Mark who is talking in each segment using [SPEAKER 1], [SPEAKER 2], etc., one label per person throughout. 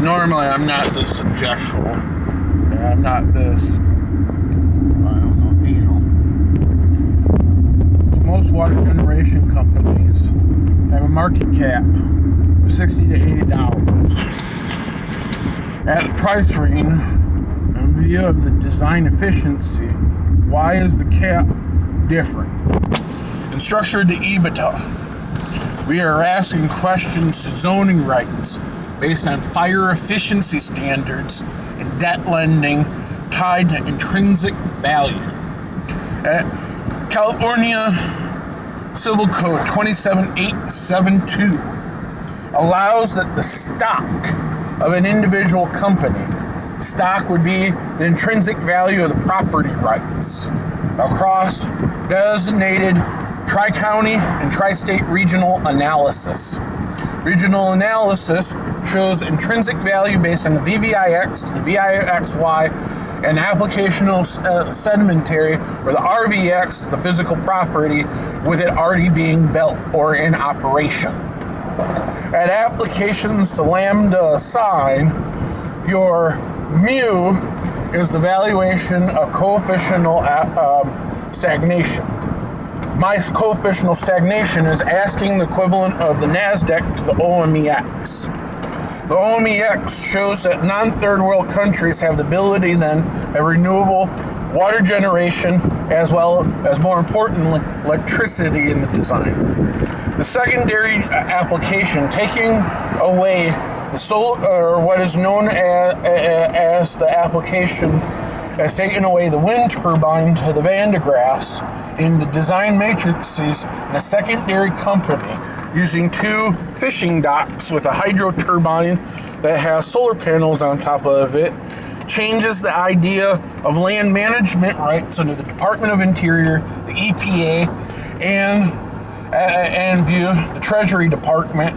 [SPEAKER 1] Normally, I'm not this objectionable. I'm not this, I don't know, anal. So most water generation companies have a market cap of $60 to $80. At the price range, in view of the design efficiency, why is the cap different? In structure to ebita, we are asking questions to zoning rights based on fire efficiency standards and debt lending tied to intrinsic value. At California Civil Code 27872 allows that the stock of an individual company, stock would be the intrinsic value of the property rights across designated tri-county and tri-state regional analysis. Regional analysis shows intrinsic value based on the VVIX to the VIXY and applicational sedimentary, or the RVX, the physical property, with it already being built or in operation. At applications to lambda sign, your mu is the valuation of coefficient stagnation. My coefficient of stagnation is asking the equivalent of the NASDAQ to the OMEX. The OMEX shows that non-third world countries have the ability then of renewable water generation as well as, more importantly, electricity in the design. The secondary application, taking away the solar, or what is known as the application as taking away the wind turbine to the Van de Graaffs in the design matrices in a secondary company using two fishing docks with a hydro turbine that has solar panels on top of it, changes the idea of land management rights under the Department of Interior, the EPA, and view the Treasury Department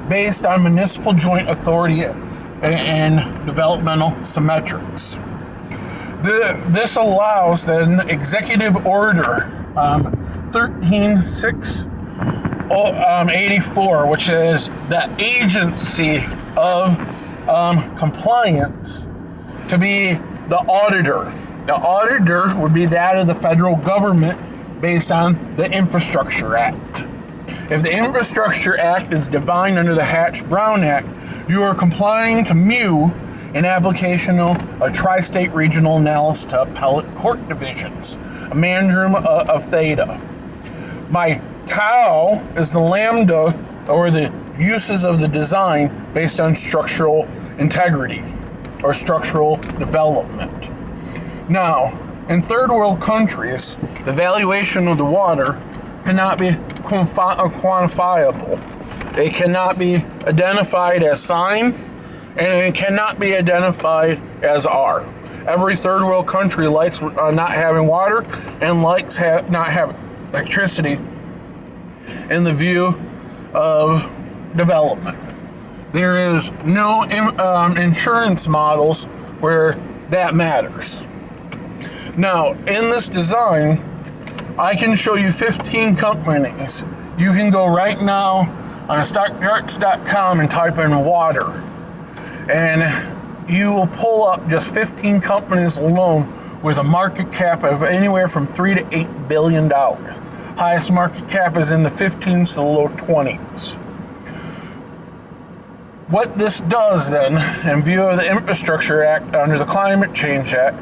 [SPEAKER 1] based on municipal joint authority and developmental symmetrics. This allows then Executive Order 13684, which is the agency of compliance, to be the auditor. The auditor would be that of the federal government based on the Infrastructure Act. If the Infrastructure Act is defined under the Hatch-Brown Act, you are complying to mu in application of a tri-state regional analysis to appellate court divisions, a mandrum of theta. My tau is the lambda, or the uses of the design based on structural integrity or structural development. Now, in third world countries, the valuation of the water cannot be quantifiable. It cannot be identified as sign, and it cannot be identified as R. Every third world country likes not having water and likes not having electricity in the view of development. There is no insurance models where that matters. Now, in this design, I can show you 15 companies. You can go right now on stockcharts.com and type in water, and you will pull up just 15 companies alone with a market cap of anywhere from $3 to $8 billion. Highest market cap is in the 15s to the low 20s. What this does then, in view of the Infrastructure Act under the Climate Change Act,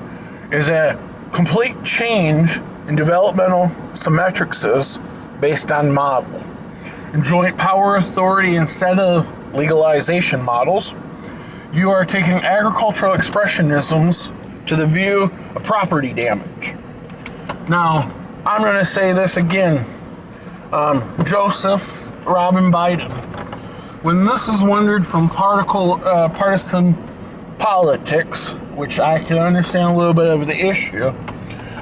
[SPEAKER 1] is a complete change in developmental symmetrics based on model. In joint power authority instead of legalization models, you are taking agricultural expressionisms to the view of property damage. Now, I'm going to say this again. Joseph Robin Biden, when this is wondered from partisan politics, which I can understand a little bit of the issue,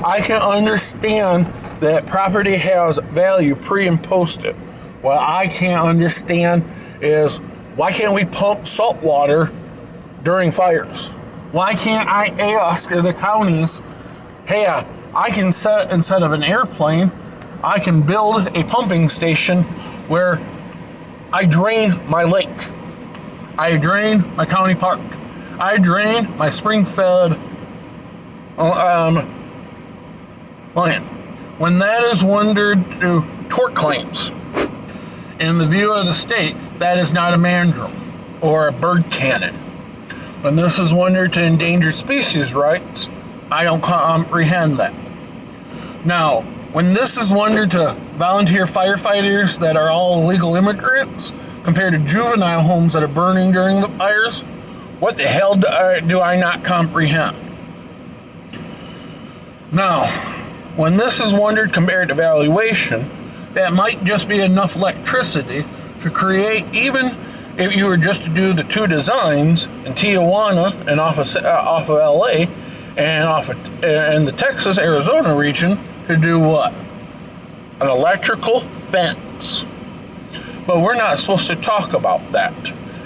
[SPEAKER 1] I can understand that property has value pre and post it. What I can't understand is, why can't we pump salt water during fires? Why can't I ask the counties, hey, I can set, instead of an airplane, I can build a pumping station where I drain my lake. I drain my county park. I drain my spring-fed land. When that is wondered to tort claims, in the view of the state, that is not a mandrel or a bird cannon. When this is wondered to endangered species rights, I don't comprehend that. Now, when this is wondered to volunteer firefighters that are all illegal immigrants compared to juvenile homes that are burning during the fires, what the hell do I not comprehend? Now, when this is wondered compared to valuation, that might just be enough electricity to create, even if you were just to do the two designs in Tijuana and off of LA and the Texas Arizona region, to do what? An electrical fence. But we're not supposed to talk about that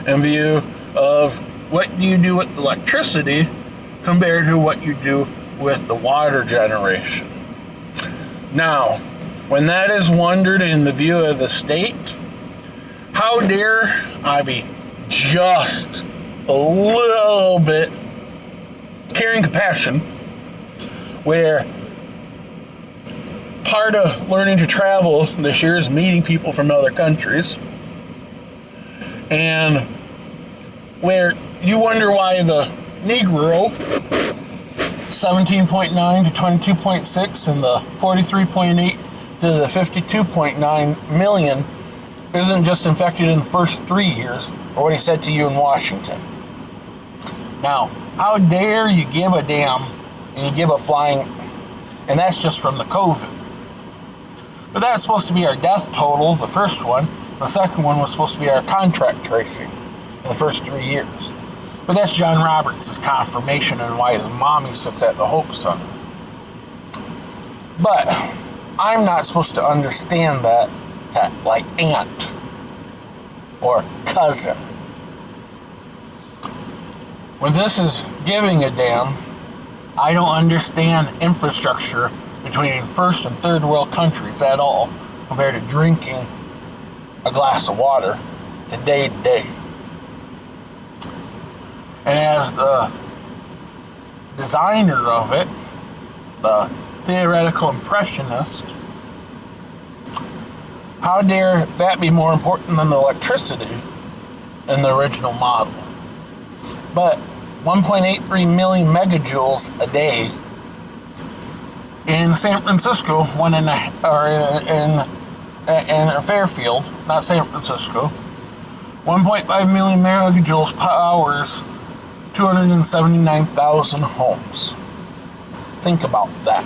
[SPEAKER 1] in view of what do you do with electricity compared to what you do with the water generation. Now, when that is wondered in the view of the state, how dare I be just a little bit caring compassion, where part of learning to travel this year is meeting people from other countries, and where you wonder why the Negro 17.9 to 22.6 and the 43.8 to the 52.9 million isn't just infected in the first 3 years, or what he said to you in Washington. Now, how dare you give a damn and you give a flying, and that's just from the COVID. But that's supposed to be our death total, the first one. The second one was supposed to be our contract tracing in the first 3 years. But that's John Roberts' confirmation and why his mommy sits at the Hope Center. But I'm not supposed to understand that like aunt or cousin. When this is giving a damn, I don't understand infrastructure between first and third world countries at all compared to drinking a glass of water day to day. And as the designer of it, the theoretical impressionist, how dare that be more important than the electricity in the original model? But 1.83 million megajoules a day in San Francisco, in Fairfield, not San Francisco, 1.5 million megajoules powers 279,000 homes. Think about that.